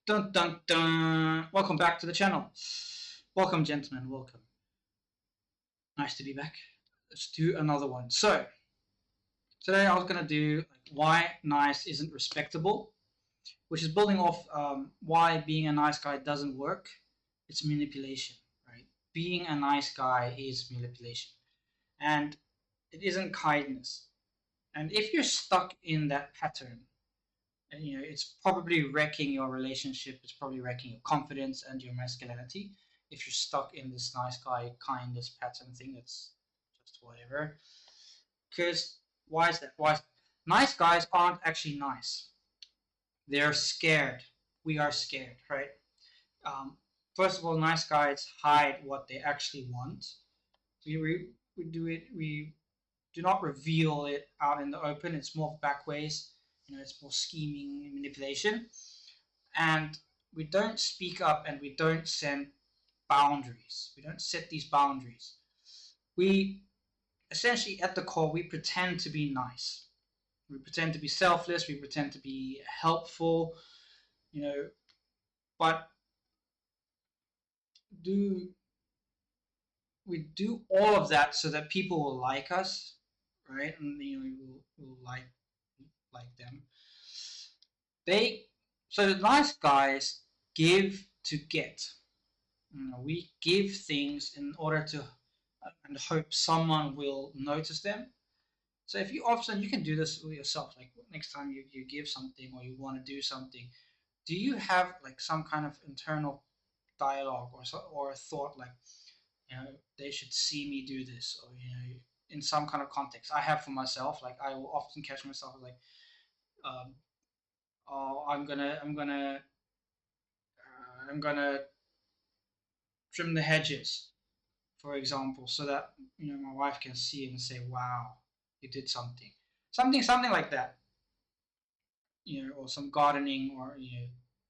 Dun dun dun! Welcome back to the channel. Welcome, gentlemen. Welcome. Nice to be back. Let's do another one. So today I was gonna do why nice isn't respectable, which is building off why being a nice guy doesn't work. It's manipulation, right? Being a nice guy is manipulation, and it isn't kindness. And if you're stuck in that pattern, and it's probably wrecking your relationship, it's probably wrecking your confidence and your masculinity if you're stuck in this nice guy kindness pattern thing. That's just whatever. Because why is that? Nice guys aren't actually nice. They're scared. We are scared, right? um, First of all, nice guys hide what they actually want. We do not reveal it out in the open. It's more back ways. It's more scheming and manipulation. And we don't speak up, and we don't set boundaries. We don't set these boundaries. We essentially, at the core, we pretend to be nice. We pretend to be selfless. We pretend to be helpful. You know, but do we do all of that so that people will like us, right? And we'll like them. They So the nice guys give to get. We give things in order to and hope someone will notice them. So if you often you can do this with yourself. Like next time you give something or you want to do something, do you have like some kind of internal dialogue or a thought like, they should see me do this, or in some kind of context? I have for myself, like I will often catch myself like, um, oh, I'm gonna trim the hedges, for example, so that my wife can see and say, "Wow, you did something like that." Or some gardening, or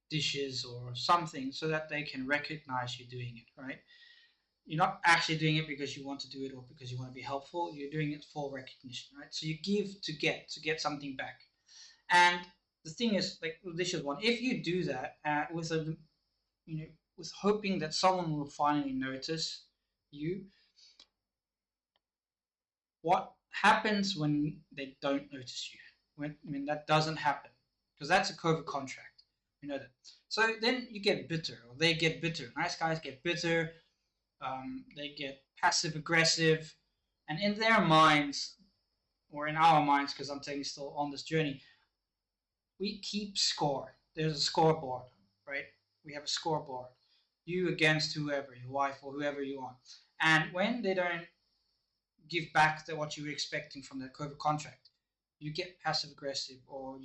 dishes or something, so that they can recognize you doing it, right? You're not actually doing it because you want to do it or because you want to be helpful. You're doing it for recognition, right? So you give to get something back. And the thing is, like this is one. If you do that with a you know with hoping that someone will finally notice you, what happens when they don't notice you? When that doesn't happen, because that's a COVID contract. We know that. So then you get bitter, or they get bitter. Nice guys get bitter. They get passive aggressive, and in their minds, or in our minds, because I'm taking still on this journey, we keep score. There's a scoreboard, right? We have a scoreboard. You against whoever, your wife or whoever you want. And when they don't give back what you were expecting from that COVID contract, you get passive aggressive, or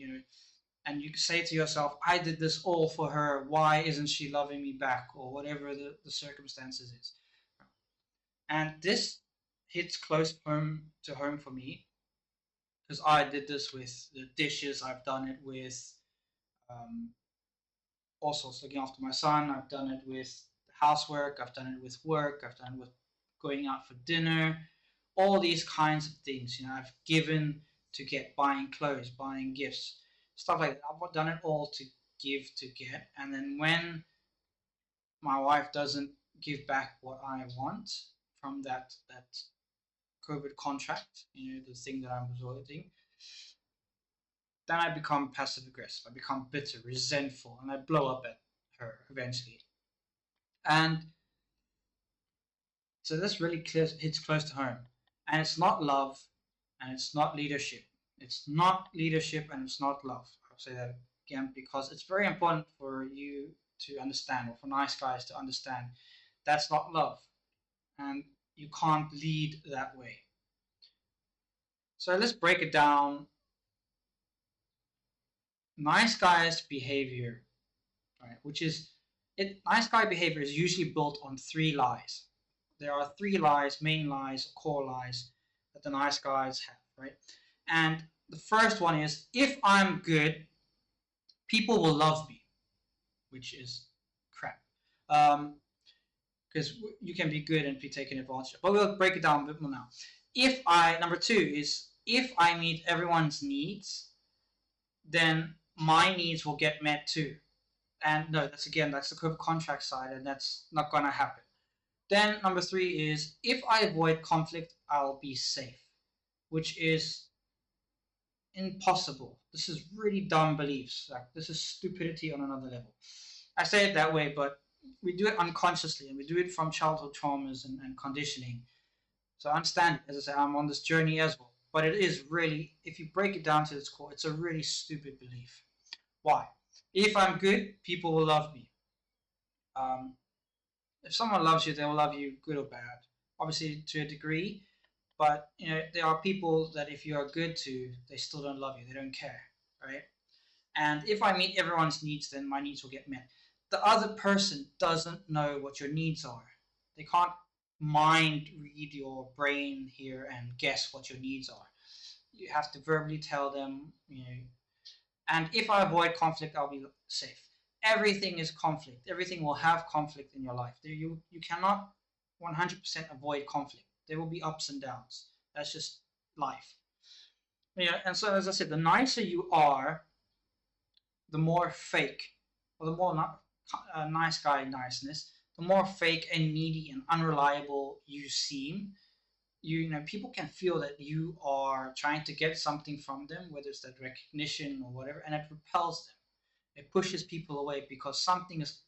and you say to yourself, I did this all for her. Why isn't she loving me back? Or whatever the circumstances is. And this hits close home for me, because I did this with the dishes. I've done it with um, all sorts, looking after my son. I've done it with housework. I've done it with work. I've done it with going out for dinner. All these kinds of things. I've given to get, buying clothes, buying gifts, stuff like that. I've done it all to give to get. And then when my wife doesn't give back what I want from that COVID contract, the thing that I'm withholding, then I become passive aggressive. I become bitter, resentful, and I blow up at her eventually. And so this really hits close to home. And it's not love, and it's not leadership. It's not leadership, and it's not love. I'll say that again, because it's very important for you to understand, or for nice guys to understand, that's not love. And you can't lead that way. So let's break it down. Nice guys behavior, right? Which is it. Nice guy behavior is usually built on three lies. There are three lies, main lies, core lies that the nice guys have, right? And the first one is, if I'm good, people will love me, which is crap. Because you can be good and be taken advantage of. But we'll break it down a bit more now. Number two is, if I meet everyone's needs, then my needs will get met too. And no, that's again, that's the contract side, and that's not going to happen. Then number three is if I avoid conflict, I'll be safe, which is impossible. This is really dumb beliefs. Like, this is stupidity on another level. I say it that way, but we do it unconsciously, and we do it from childhood traumas and conditioning. So I understand it. As I say, I'm on this journey as well. But it is really, if you break it down to its core, it's a really stupid belief. Why? If I'm good, people will love me. Um, if someone loves you, they will love you good or bad. Obviously, to a degree, but there are people that if you are good to, they still don't love you. They don't care, right? And if I meet everyone's needs, then my needs will get met. The other person doesn't know what your needs are. They can't mind read your brain here and guess what your needs are. You have to verbally tell them, and if I avoid conflict, I'll be safe. Everything is conflict. Everything will have conflict in your life. You cannot 100% avoid conflict. There will be ups and downs. That's just life. And so as I said, the nicer you are, the more fake, or the more not, nice guy niceness, the more fake and needy and unreliable you seem. People can feel that you are trying to get something from them, whether it's that recognition or whatever, and it repels them. It pushes people away because something is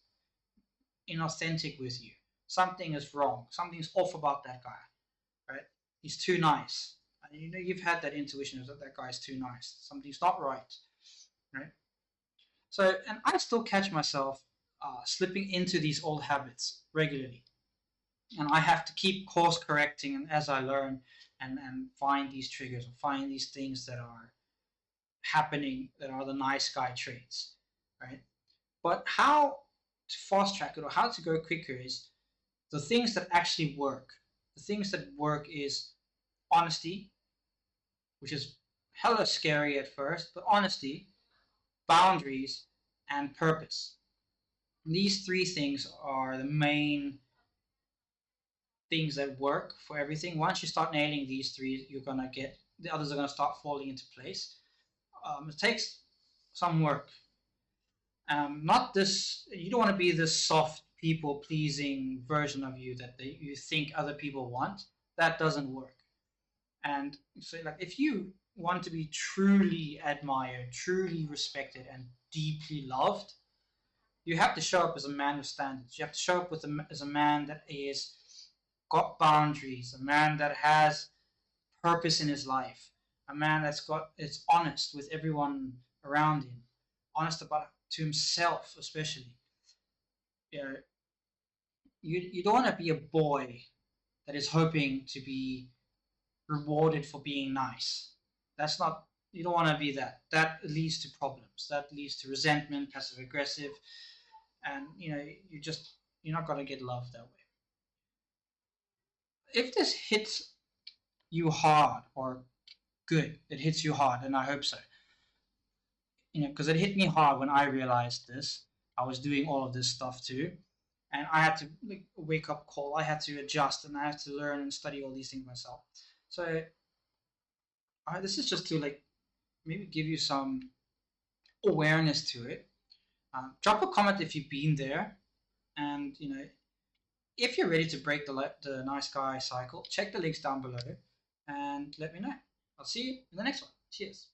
inauthentic with you. Something is wrong. Something's off about that guy, right? He's too nice. And you've had that intuition that that guy's too nice. Something's not right, right? So, and I still catch myself slipping into these old habits regularly, and I have to keep course correcting, and as I learn and find these triggers or find these things that are happening that are the nice guy traits, right? But how to fast track it or how to go quicker is the things that actually work. The things that work is honesty, which is hella scary at first, but honesty, boundaries, and purpose. These three things are the main things that work for everything. Once you start nailing these three, you're gonna get the others are gonna start falling into place. It takes some work. Not this. You don't want to be this soft, people pleasing version of you that you think other people want. That doesn't work. And so, like, if you want to be truly admired, truly respected, and deeply loved, you have to show up as a man with standards. You have to show up as a man that is got boundaries, a man that has purpose in his life, a man is honest with everyone around him, honest about to himself especially. You know, you don't want to be a boy that is hoping to be rewarded for being nice. That's not You don't want to be that. That leads to problems. That leads to resentment, passive aggressive, and you're not gonna get love that way. If this hits you hard or good, it hits you hard, and I hope so. Because it hit me hard when I realized this. I was doing all of this stuff too, and I had to like wake up call. I had to adjust, and I had to learn and study all these things myself. So this is just to like maybe give you some awareness to it. Drop a comment if you've been there, and if you're ready to break the nice guy cycle. Check the links down below, and let me know. I'll see you in the next one. Cheers.